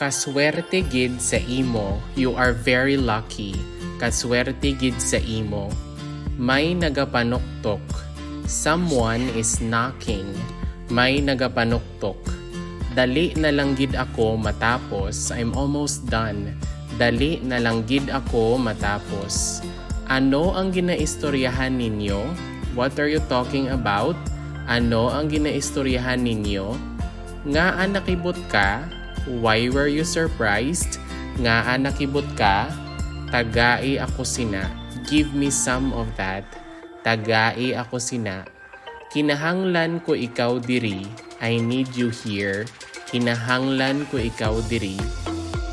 Kaswerte gid sa imo. You are very lucky. Kaswerte gid sa imo. May nagapanuktok. Someone is knocking. May nagapanuktok. Dali na lang gid ako matapos. I'm almost done. Dali na lang gid ako matapos. Ano ang ginaistoryahan ninyo? What are you talking about? Ano ang ginaistoryahan ninyo? Nga nakibot ka? Why were you surprised? Nga nakibot ka? Tagai ako sina. Give me some of that. Tagai ako sina. Kinahanglan ko ikaw diri. I need you here. Kinahanglan ko ikaw diri.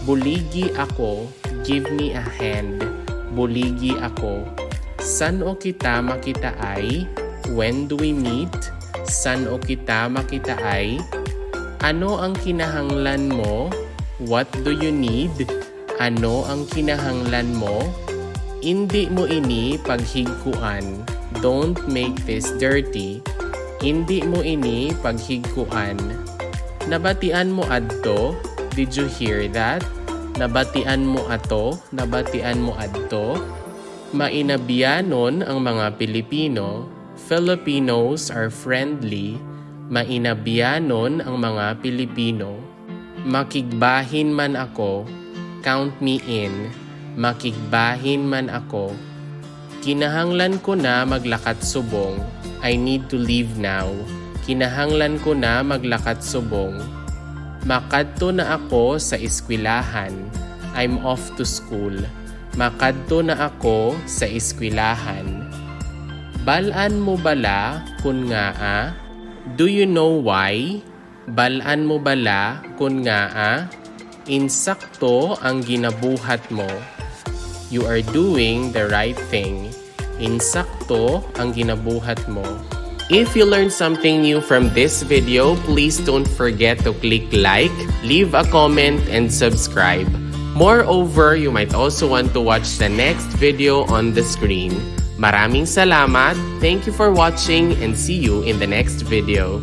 Buligi ako. Give me a hand. Buligi ako. San o kita makita ay? When do we meet? San o kita makita ay? Ano ang kinahanglan mo? What do you need? Ano ang kinahanglan mo? Hindi mo ini paghigkuan. Don't make this dirty. Hindi mo ini paghigkuan. Nabatian mo adto? Did you hear that? Nabatian mo ato? Nabatian mo adto? Mainabiyanon ang mga Pilipino. Filipinos are friendly. Mainabiyanon ang mga Pilipino. Makigbahin man ako. Count me in. Makigbahin man ako. Kinahanglan ko na maglakat subong. I need to leave now. Kinahanglan ko na maglakat subong. Makadto na ako sa eskwelahan. I'm off to school. Makadto na ako sa eskwelahan. Balaan mo bala kun nga Do you know why? Balaan mo bala kun nga Insakto ang ginabuhat mo. You are doing the right thing. Insakto ang ginabuhat mo. If you learned something new from this video, please don't forget to click like, leave a comment, and subscribe. Moreover, you might also want to watch the next video on the screen. Maraming salamat, thank you for watching, and see you in the next video.